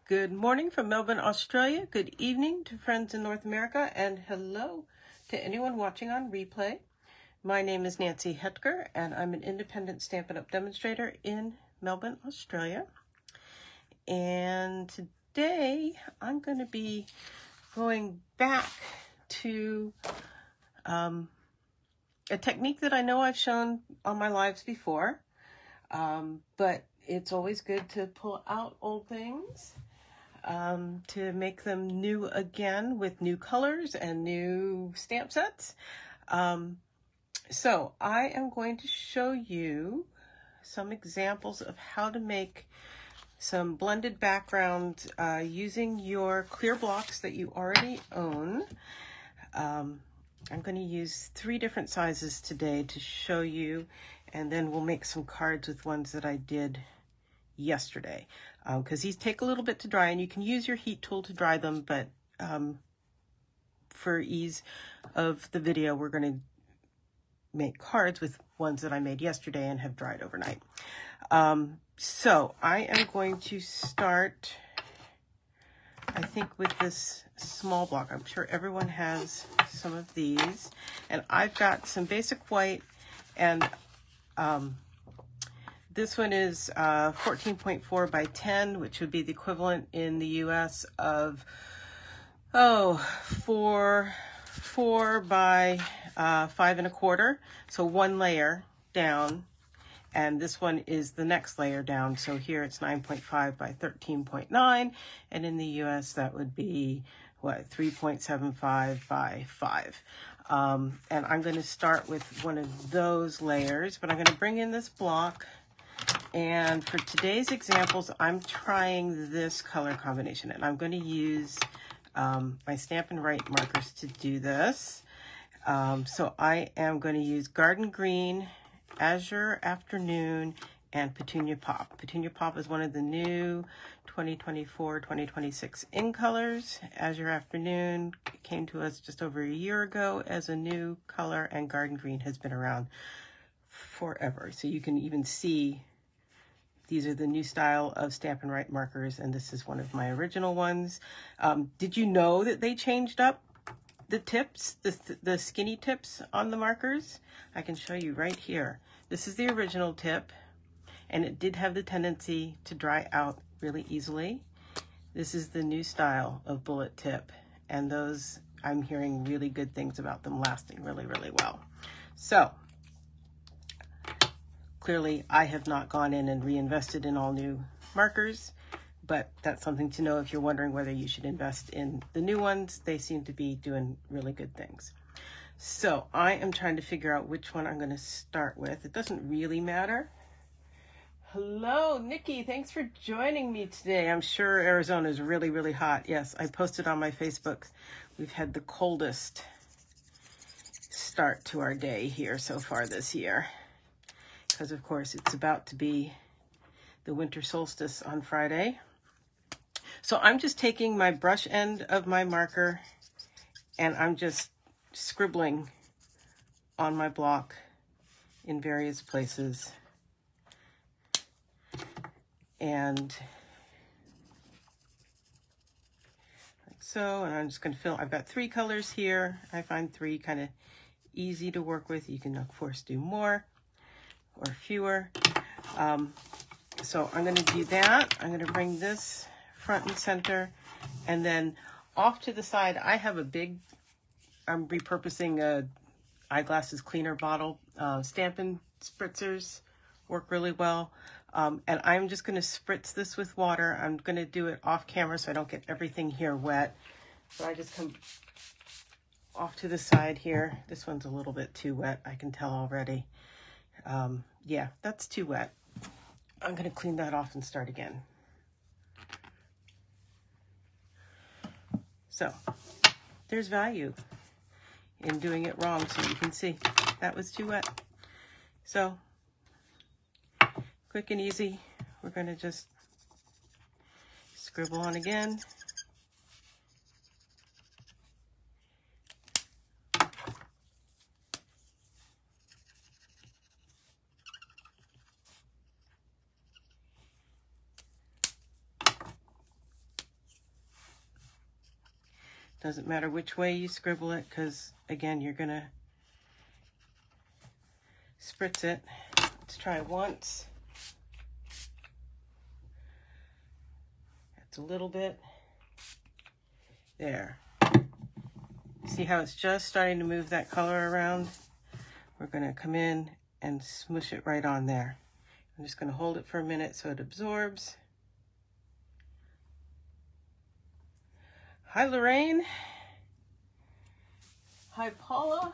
Good morning from Melbourne, Australia. Good evening to friends in North America, and hello to anyone watching on replay. My name is Nancy Hetker, and I'm an independent Stampin' Up! Demonstrator in Melbourne, Australia. And today I'm going to be going back to a technique that I know I've shown on my lives before, but it's always good to pull out old things to make them new again with new colors and new stamp sets. So I am going to show you some examples of how to make some blended background using your clear blocks that you already own. I'm going to use 3 different sizes today to show you, and then we'll make some cards with ones that I did yesterday, because these take a little bit to dry, and you can use your heat tool to dry them, but for ease of the video, we're going to make cards with ones that I made yesterday and have dried overnight. So I am going to start, I think, with this small block. I'm sure everyone has some of these, and I've got some basic white, and this one is 14.4 by 10, which would be the equivalent in the US of, 4 by 5 1/4. So 1 layer down, and this one is the next layer down. So here it's 9.5 by 13.9, and in the US that would be, 3.75 by 5. And I'm going to start with one of those layers, but I'm going to bring in this block. And for today's examples, I'm trying this color combination, and I'm going to use my Stampin' Write markers to do this. So I am going to use Garden Green, Azure Afternoon, and Petunia Pop. Petunia Pop is one of the new 2024-2026 in colors. Azure Afternoon came to us just over a year ago as a new color, and Garden Green has been around forever. So you can even see these are the new style of Stampin' Write markers, and this is one of my original ones. Did you know that they changed up the tips, the skinny tips on the markers? I can show you right here. This is the original tip, and it did have the tendency to dry out really easily. This is the new style of bullet tip, and those, I'm hearing really good things about them lasting really, really well. So clearly, I have not gone in and reinvested in all new markers, but that's something to know if you're wondering whether you should invest in the new ones. They seem to be doing really good things. So I am trying to figure out which one I'm going to start with. It doesn't really matter. Hello, Nikki. Thanks for joining me today. I'm sure Arizona is really, really hot. Yes, I posted on my Facebook. We've had the coldest start to our day here so far this year, because of course it's about to be the winter solstice on Friday. So I'm just taking my brush end of my marker, and I'm just scribbling on my block in various places. And like so, and I'm just going to fill. I've got 3 colors here. I find 3 kind of easy to work with. You can, of course, do more or fewer. So I'm going to do that. I'm going to bring this front and center, and then off to the side, I have a big, I'm repurposing a eyeglasses cleaner bottle. Stampin' spritzers work really well. And I'm just going to spritz this with water. I'm going to do it off camera so I don't get everything here wet. So I just come off to the side here. This one's a little bit too wet, I can tell already. Yeah, that's too wet. I'm going to clean that off and start again. So there's value in doing it wrong, so you can see that was too wet. So quick and easy. We're going to just scribble on again. Doesn't matter which way you scribble it, because again, you're gonna spritz it. Let's try once. That's a little bit. There. See how it's just starting to move that color around? We're gonna come in and smush it right on there. I'm just gonna hold it for a minute so it absorbs. Hi, Lorraine. Hi, Paula.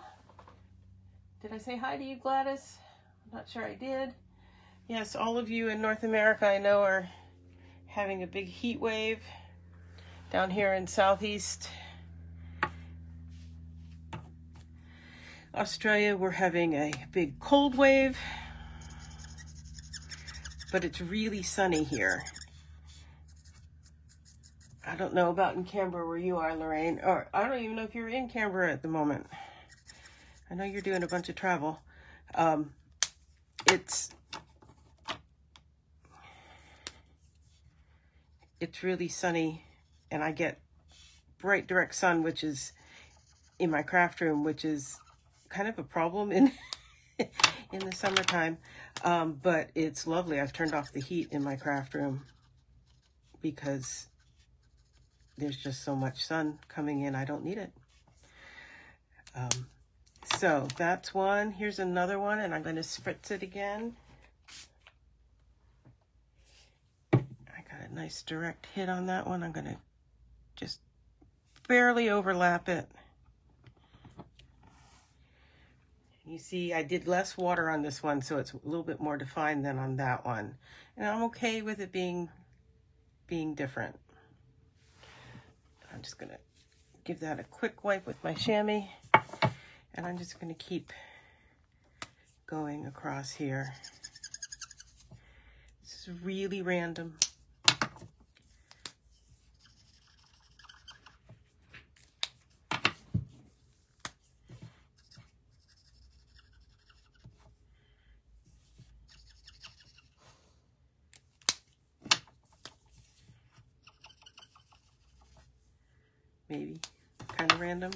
Did I say hi to you, Gladys? I'm not sure I did. Yes, all of you in North America I know are having a big heat wave. Down here in Southeast Australia, we're having a big cold wave, but it's really sunny here. I don't know about in Canberra where you are, Lorraine, or I don't even know if you're in Canberra at the moment. I know you're doing a bunch of travel. It's really sunny, and I get bright direct sun, which is in my craft room, which is kind of a problem in in the summertime, but it's lovely. I've turned off the heat in my craft room because there's just so much sun coming in. I don't need it. So that's one. Here's another one, and I'm going to spritz it again. I got a nice direct hit on that one. I'm going to just barely overlap it. You see, I did less water on this one, so it's a little bit more defined than on that one. And I'm okay with it being different. I'm just going to give that a quick wipe with my chamois. And I'm just going to keep going across here. This is really random. Maybe kind of random.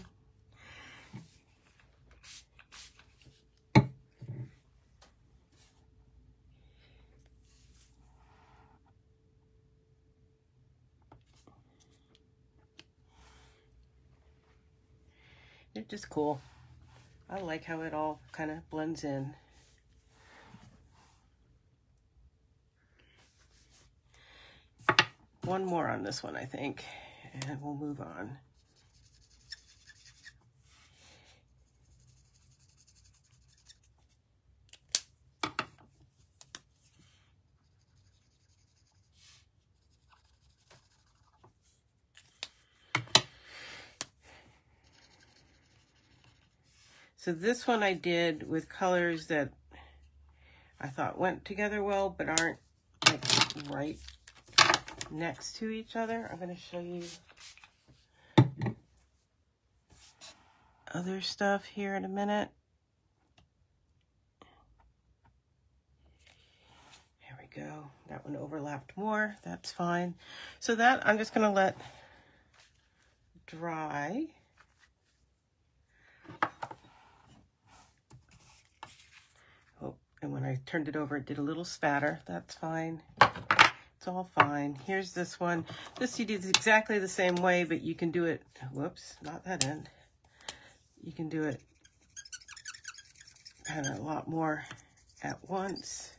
They're just cool. I like how it all kind of blends in. One more on this one, I think, and we'll move on. So this one I did with colors that I thought went together well, but aren't like right next to each other. I'm going to show you other stuff here in a minute. There we go. That one overlapped more. That's fine. So that I'm just going to let dry. And when I turned it over, it did a little spatter. That's fine. It's all fine. Here's this one. This you do exactly the same way, but you can do it, whoops, not that end. You can do it kind of a lot more at once.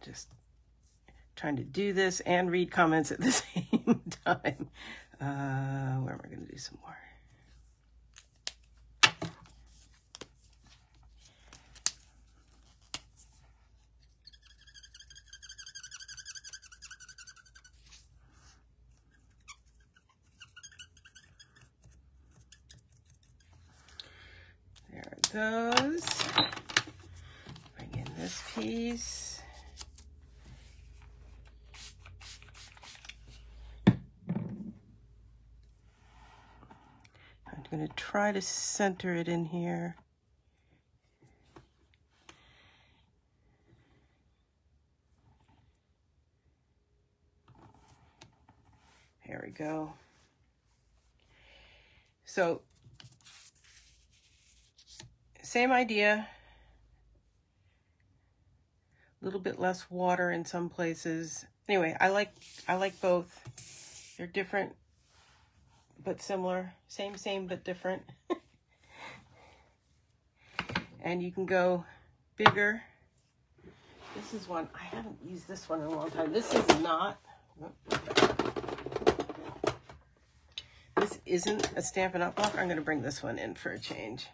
Just trying to do this and read comments at the same time. Where am I going to do some more? There it goes. Bring in this piece. I'm going to try to center it in here. There we go. So, same idea. A little bit less water in some places. Anyway, I like both. They're different but similar. Same but different. And you can go bigger. This is one, I haven't used this one in a long time. This is not, this isn't a Stampin' Up! Block. I'm going to bring this one in for a change.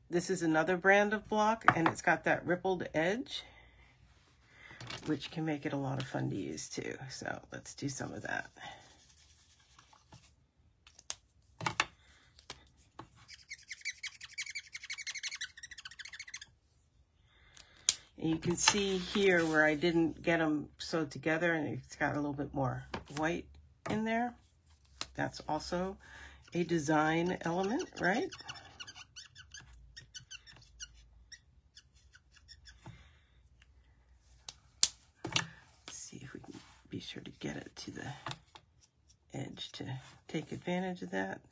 This is another brand of block, and it's got that rippled edge, which can make it a lot of fun to use too. So let's do some of that. And you can see here where I didn't get them sewed together, and it's got a little bit more white in there. That's also a design element, right? Let's see if we can be sure to get it to the edge to take advantage of that.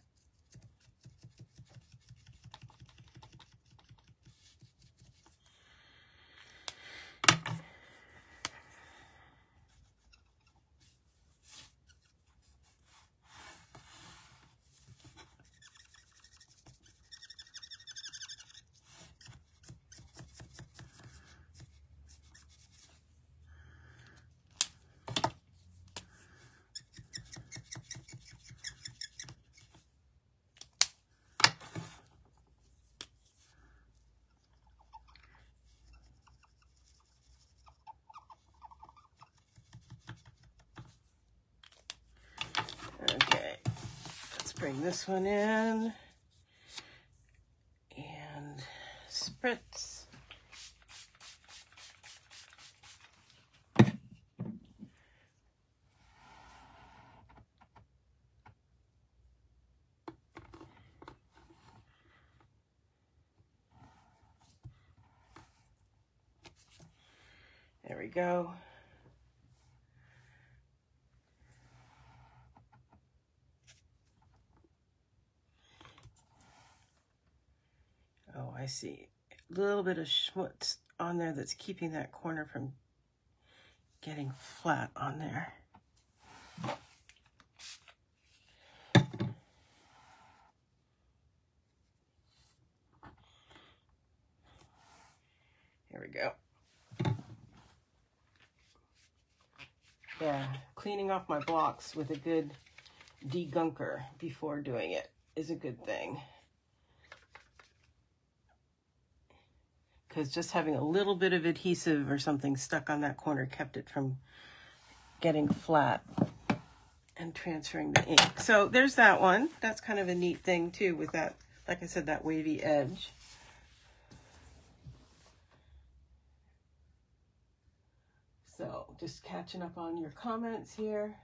Okay, let's bring this one in and spritz. There we go. Oh, I see. A little bit of schmutz on there that's keeping that corner from getting flat on there. Here we go. Yeah, cleaning off my blocks with a good degunker before doing it is a good thing. Because just having a little bit of adhesive or something stuck on that corner kept it from getting flat and transferring the ink. So there's that one. That's kind of a neat thing too with that, like I said, that wavy edge. So just catching up on your comments here.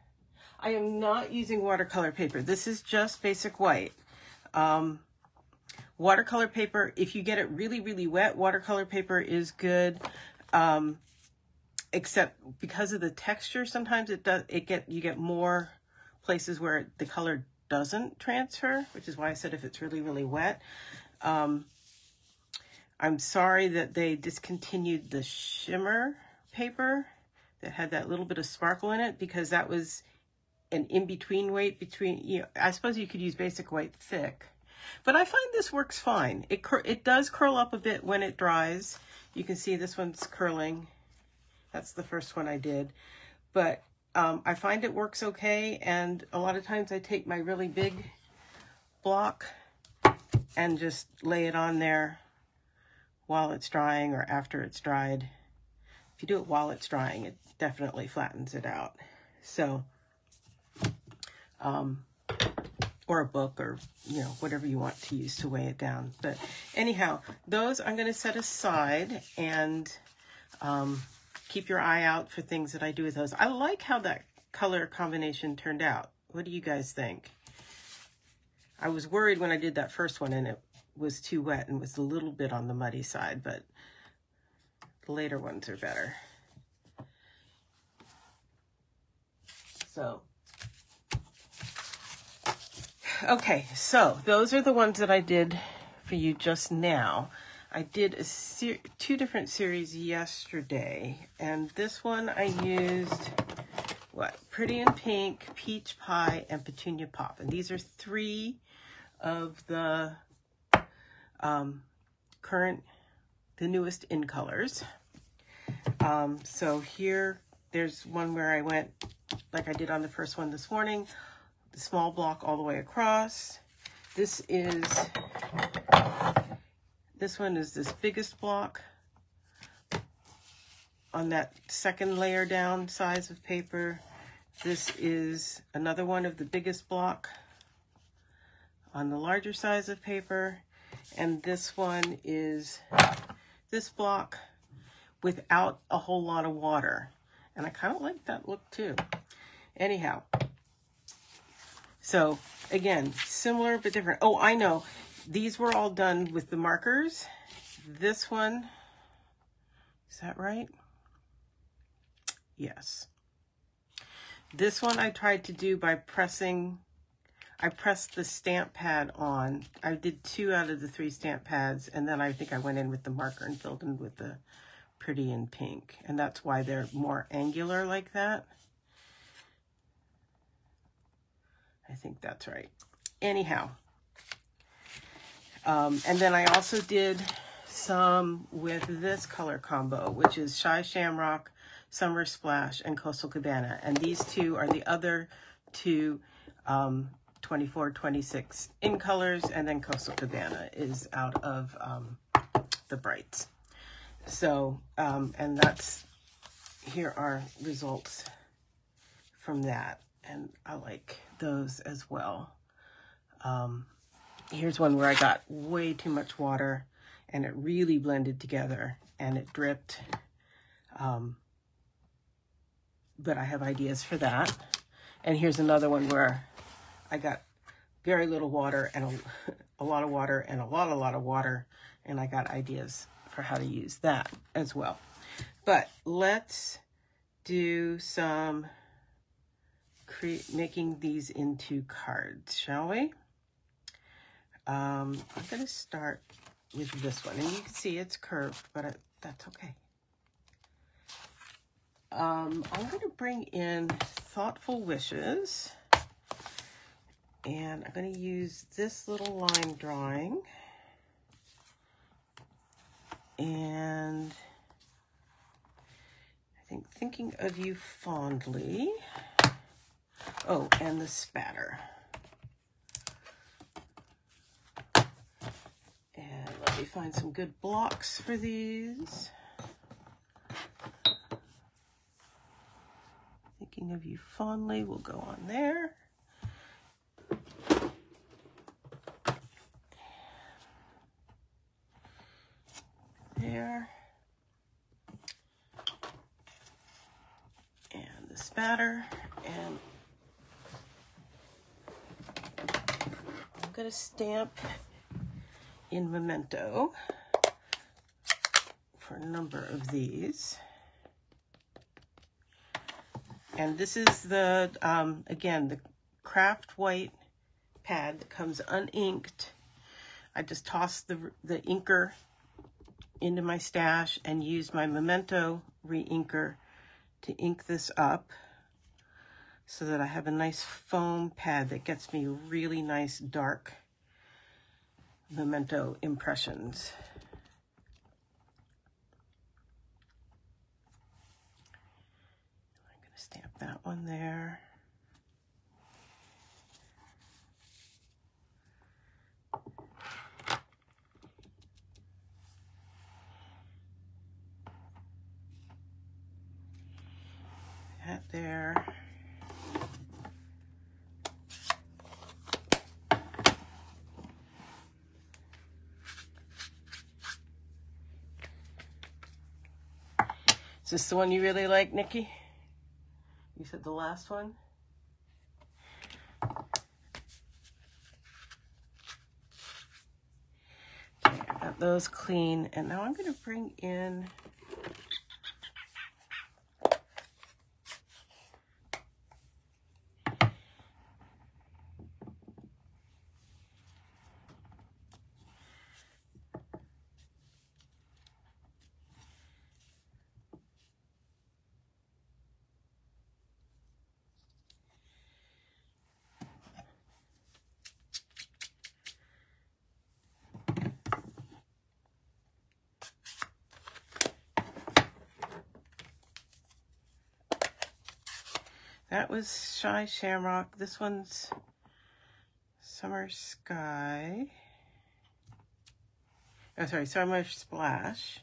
I am not using watercolor paper. This is just basic white. Watercolor paper, if you get it really, really wet, watercolor paper is good. Except because of the texture, sometimes you get more places where the color doesn't transfer, which is why I said if it's really, really wet. I'm sorry that they discontinued the shimmer paper that had that little bit of sparkle in it, because that was an in-between weight between, you know, I suppose you could use basic white thick, but I find this works fine. It does curl up a bit when it dries. You can see this one's curling. That's the first one I did, but I find it works okay. And a lot of times I take my really big block and just lay it on there while it's drying or after it's dried. If you do it while it's drying, it definitely flattens it out. So, or a book, or, you know, whatever you want to use to weigh it down. But anyhow, those I'm going to set aside and keep your eye out for things that I do with those. I like how that color combination turned out. What do you guys think? I was worried when I did that first one and it was too wet and was a little bit on the muddy side, but the later ones are better. So, okay, so those are the ones that I did for you just now. I did two different series yesterday, and this one I used, Pretty in Pink, Peach Pie, and Petunia Pop. And these are 3 of the the newest in colors. So here, there's one where I went, like I did on the first one this morning, the small block all the way across. This one is this biggest block on that second layer down size of paper. This is another one of the biggest block on the larger size of paper. And this one is this block without a whole lot of water. And I kind of like that look too. Anyhow, so again, similar but different. Oh, I know. These were all done with the markers. This one, is that right? Yes. This one I tried to do by I pressed the stamp pad on. I did 2 out of the 3 stamp pads, and then I think I went in with the marker and filled in with the Pretty in Pink. And that's why they're more angular like that. I think that's right. Anyhow. And then I also did some with this color combo, which is Shy Shamrock, Summer Splash, and Coastal Cabana. And these 2 are the other 2 24, 26 in colors, and then Coastal Cabana is out of the brights. So, and here are results from that. And I like those as well. Here's one where I got way too much water and it really blended together and it dripped. But I have ideas for that. And here's another one where I got very little water and a lot of water and a lot of water. And I got ideas for how to use that as well. But let's do some making these into cards, shall we? I'm going to start with this one. And you can see it's curved, but that's okay. I'm going to bring in Thoughtful Wishes. And I'm going to use this little line drawing. And I think Thinking of You Fondly. Oh, and the spatter. And let me find some good blocks for these. Thinking of You Fondly will go on there. There. And the spatter. And I'm going to stamp in Memento for a number of these. And this is the, again, the Craft White pad that comes uninked. I just tossed the inker into my stash and used my Memento re-inker to ink this up so that I have a nice foam pad that gets me really nice dark Memento impressions. I'm going to stamp that one there. That there. Is this the one you really like, Nikki? You said the last one? those clean. And now I'm going to bring in that was Shy Shamrock. This one's Summer Sky. Oh, sorry, Summer Splash.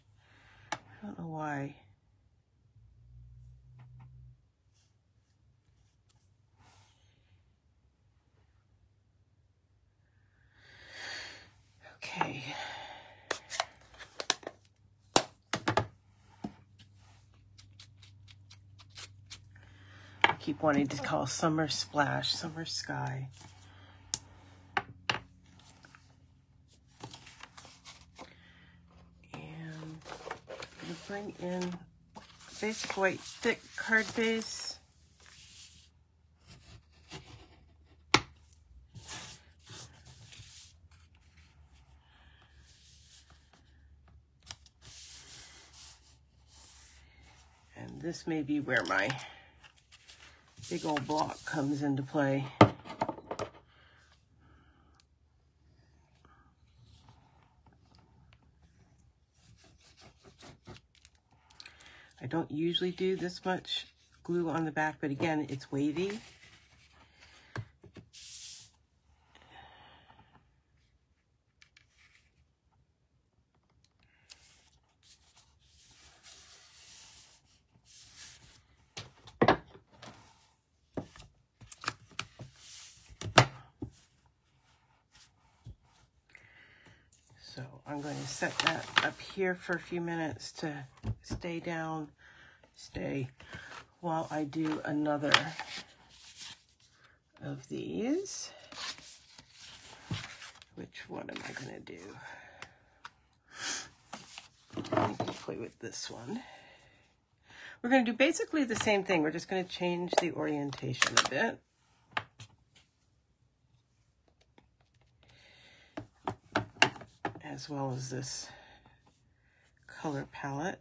I don't know why. Okay. I keep wanting to call Summer Splash, Summer Sky. And I'm going to bring in basic white thick card base. And this may be where my big old block comes into play. I don't usually do this much glue on the back, but again, it's wavy. So I'm going to set that up here for a few minutes to stay while I do another of these. Which one am I going to do? I think I'll play with this one. We're going to do basically the same thing. We're just going to change the orientation a bit. As well as this color palette.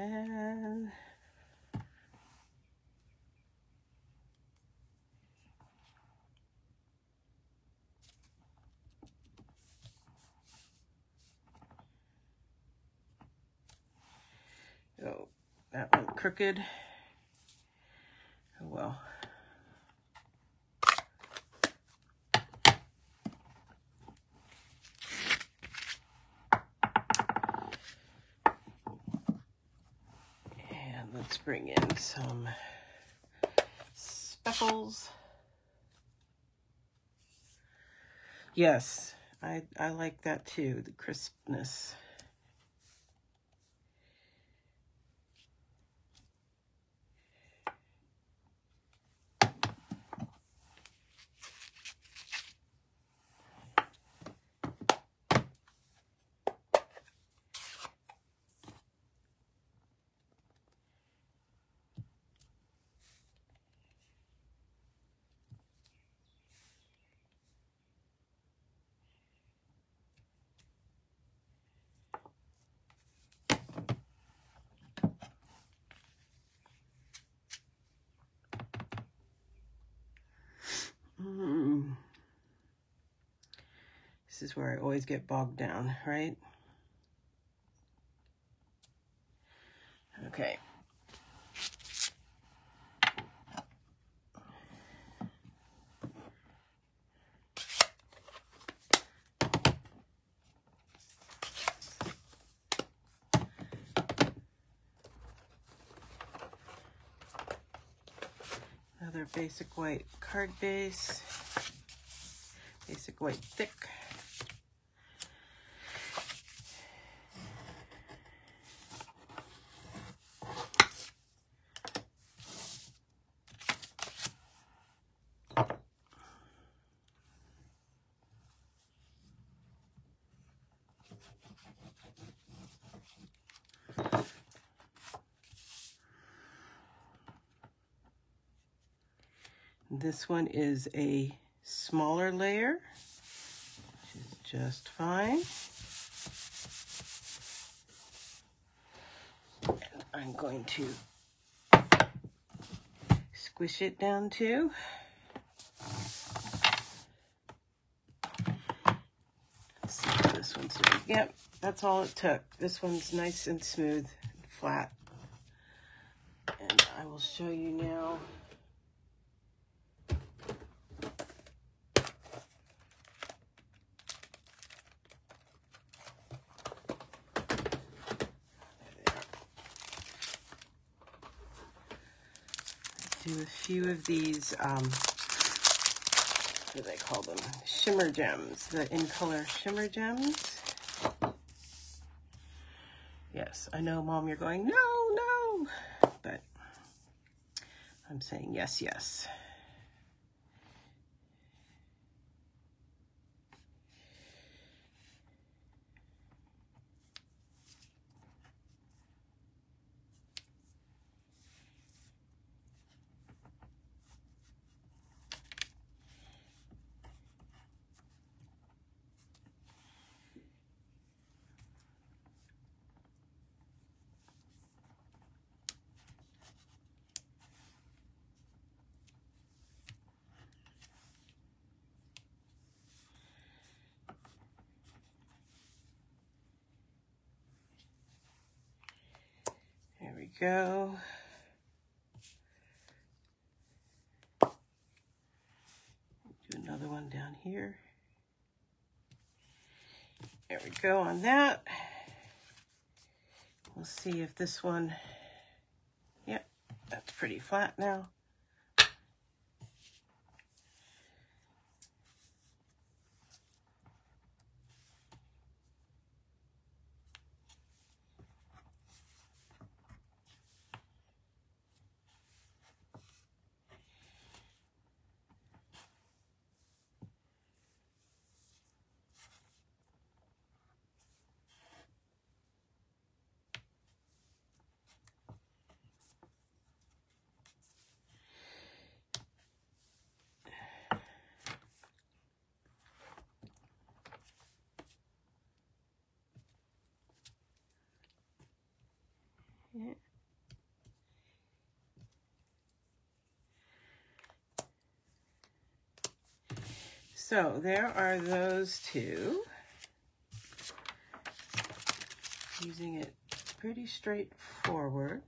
And oh, that went crooked. Oh well. And let's bring in some speckles. Yes, I like that too, the crispness. This is where I always get bogged down, right? Okay. Another basic white card base, basic white thick. This one is a smaller layer, which is just fine. And I'm going to squish it down too. Let's see what this one's doing. Yep, that's all it took. This one's nice and smooth and flat. And I will show you now. Do a few of these, what do they call them? Shimmer gems, the In Color shimmer gems. Yes, I know, Mom, you're going, no, no, but I'm saying yes, yes. There we go. Do another one down here. There we go on that. We'll see if this one, yep, that's pretty flat now. Yeah. So there are those two. Using it pretty straightforward.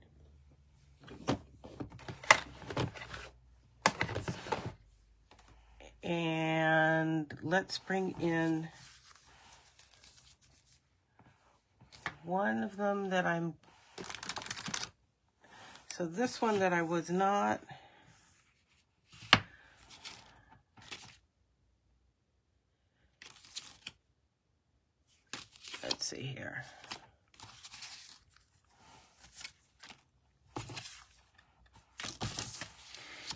And let's bring in one of them that I'm, so this one that I was not, let's see here.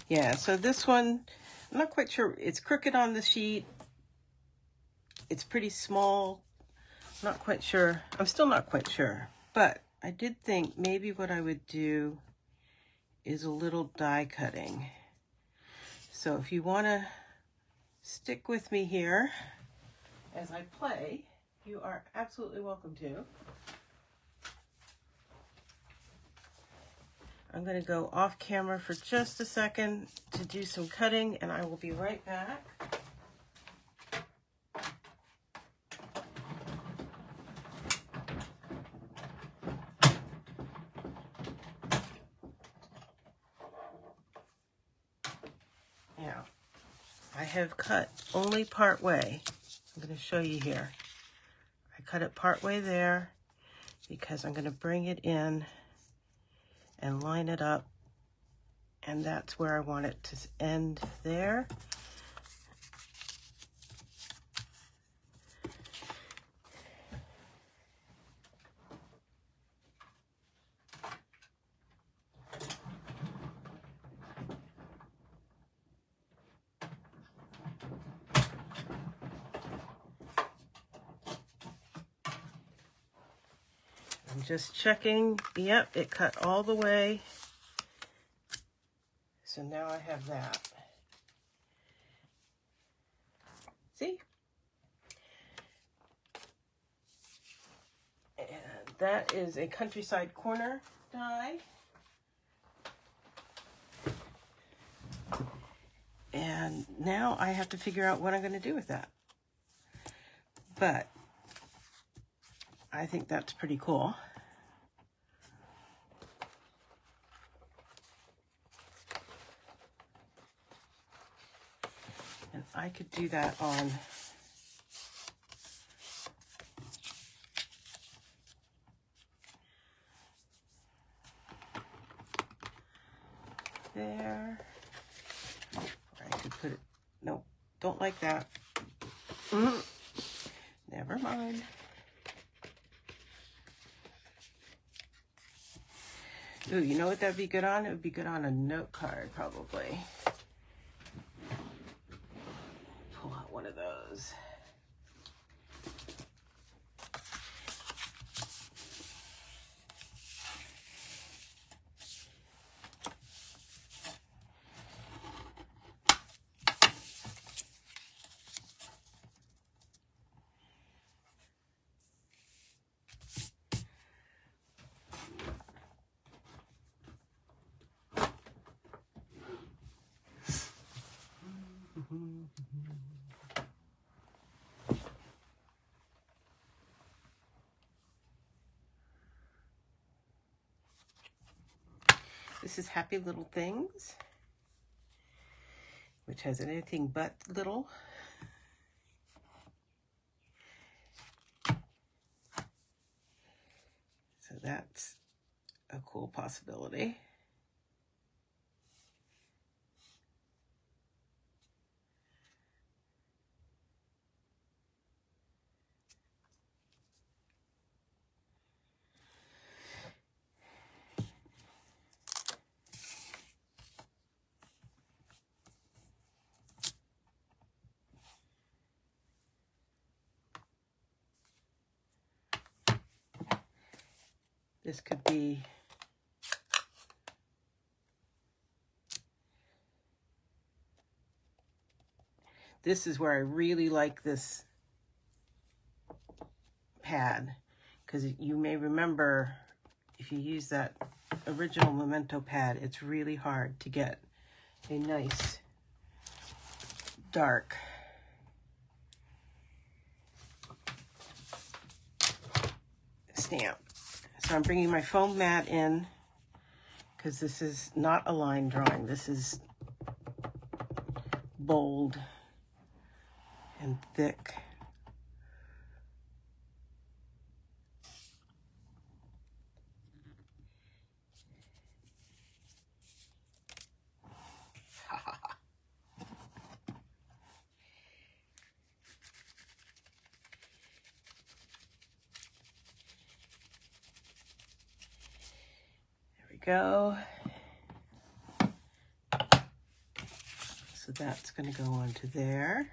Yeah, so this one, I'm not quite sure. It's crooked on the sheet. It's pretty small. Not quite sure. I'm still not quite sure. But I did think maybe what I would do is a little die cutting. So if you want to stick with me here as I play, you are absolutely welcome to. I'm going to go off camera for just a second to do some cutting, and I will be right back. Now, I have cut only part way. I'm going to show you here. I cut it part way there because I'm going to bring it in and line it up And that's where I want it to end there. I'm just checking. Yep, it cut all the way. So now I have that. See? And that is a Countryside Corner die. And now I have to figure out what I'm going to do with that. But I think that's pretty cool. And I could do that on there. Or I could put it, no, don't like that. Never mind. Ooh, you know what that'd be good on? It would be good on a note card, probably. Pull out one of those. This is Happy Little Things, which has anything but little. So that's a cool possibility. This could be this is where I really like this pad, because you may remember if you use that original Memento pad, it's really hard to get a nice dark stamp. So I'm bringing my foam mat in, because this is not a line drawing. This is bold and thick. There we go. So that's going to go onto there.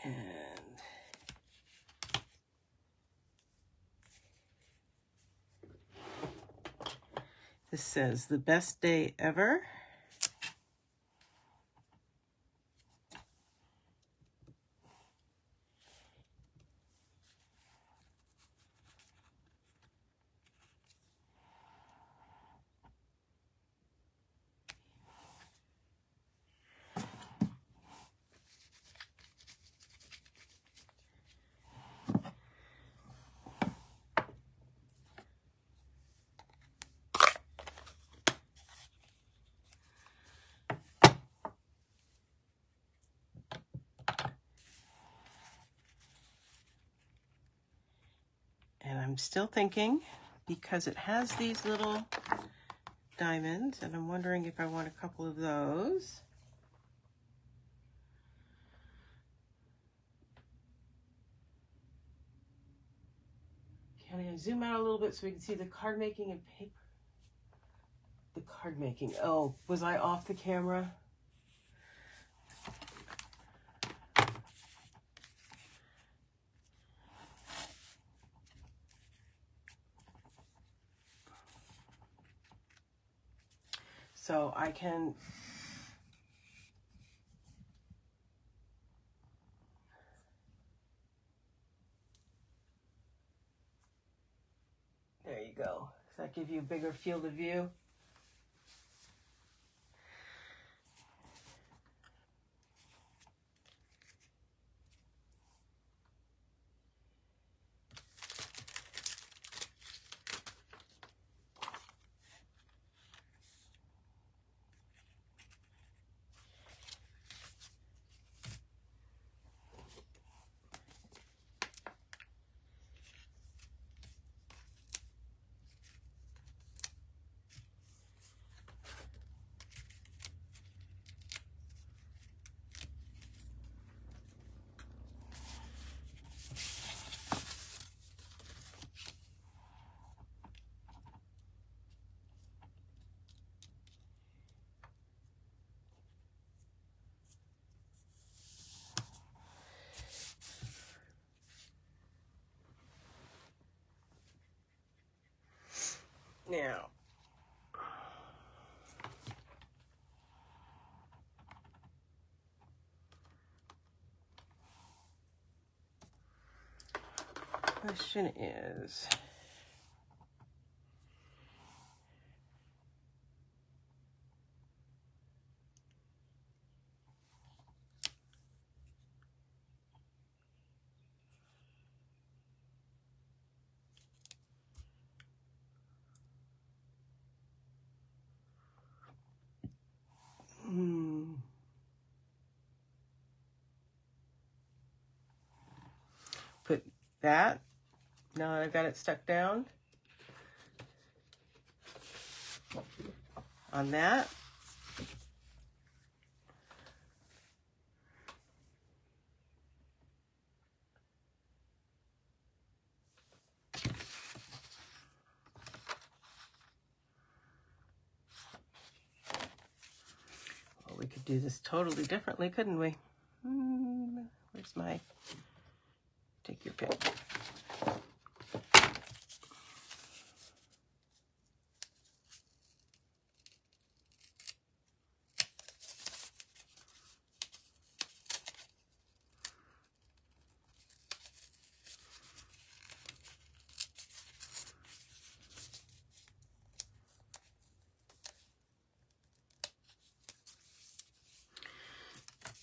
And this says, the best day ever. I'm still thinking, because it has these little diamonds, and I'm wondering if I want a couple of those. Can I zoom out a little bit so we can see the card making and paper? The card making. Oh, was I off the camera? So I can there you go. Does that give you a bigger field of view? Now, question is, put that, now that I've got it stuck down, on that. Well, we could do this totally differently, couldn't we? Where's my, take your pick.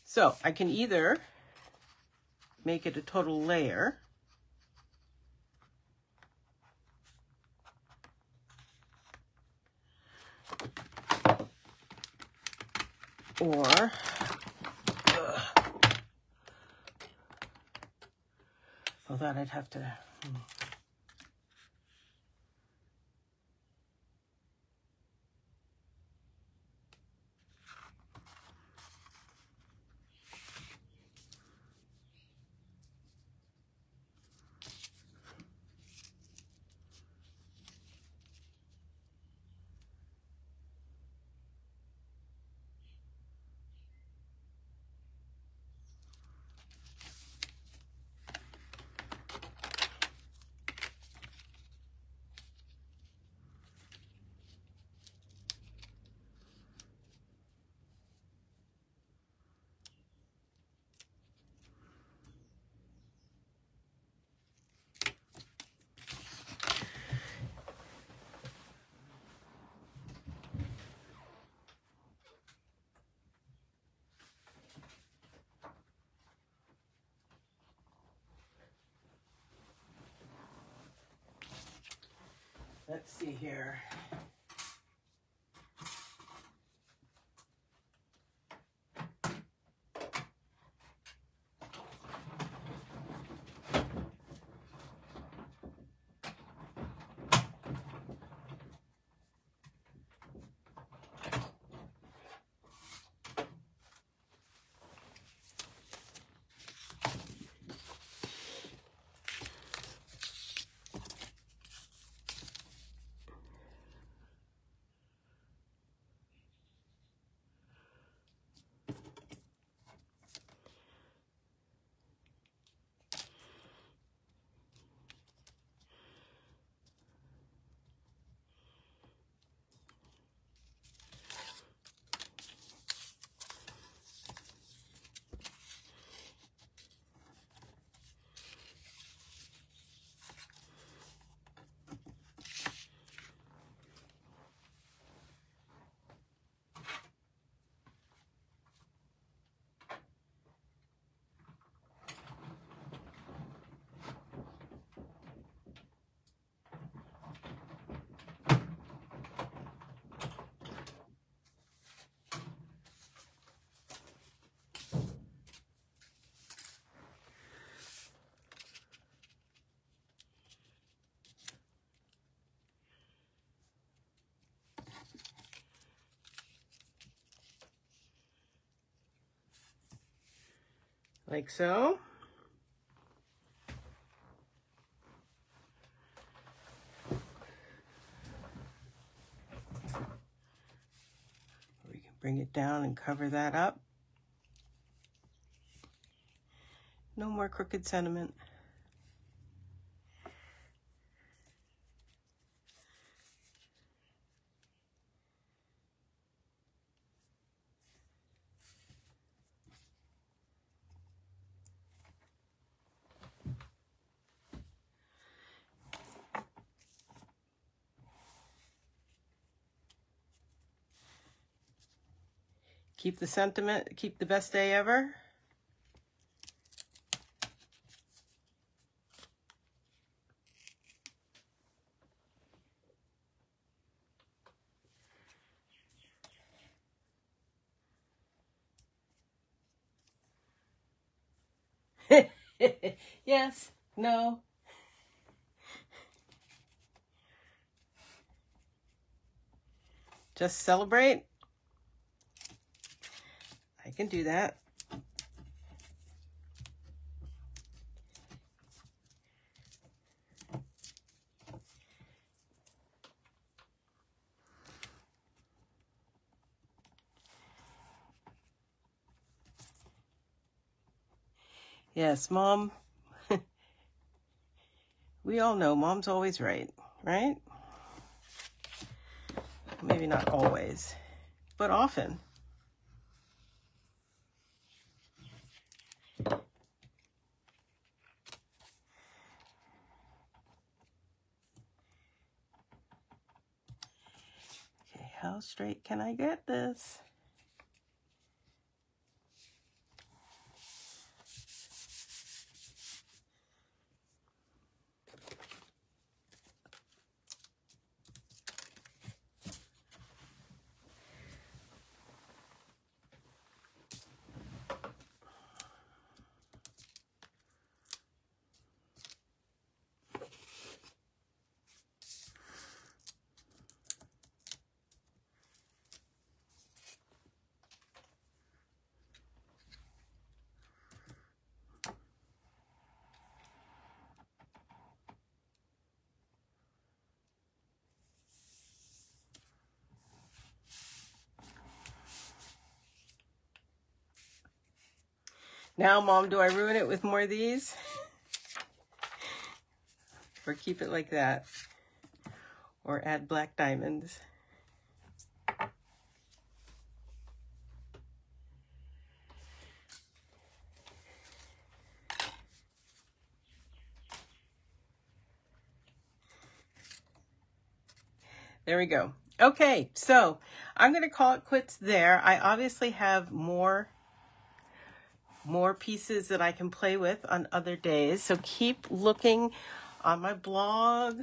So I can either make it a total layer, or well, that I'd have to. Let's see here. like so. We can bring it down and cover that up. No more crooked sentiment. Keep the sentiment, keep the best day ever. Yes, no. Just celebrate. I can do that. Yes, Mom. We all know Mom's always right, right? Maybe not always, but often. Okay, how straight can I get this? Now, Mom, do I ruin it with more of these? Or keep it like that? Or add black diamonds? There we go. Okay, so I'm going to call it quits there. I obviously have more pieces that I can play with on other days. So keep looking on my blog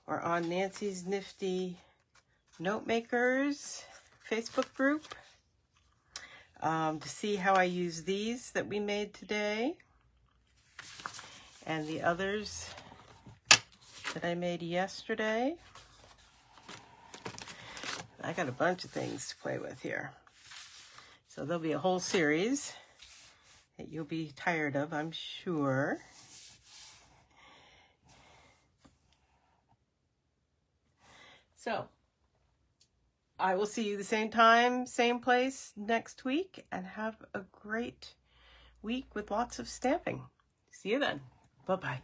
or on Nancy's Nifty Notemakers Facebook group to see how I use these that we made today and the others that I made yesterday. I got a bunch of things to play with here. So there'll be a whole series that you'll be tired of, I'm sure. So I will see you the same time, same place next week, and have a great week with lots of stamping. See you then. Bye-bye.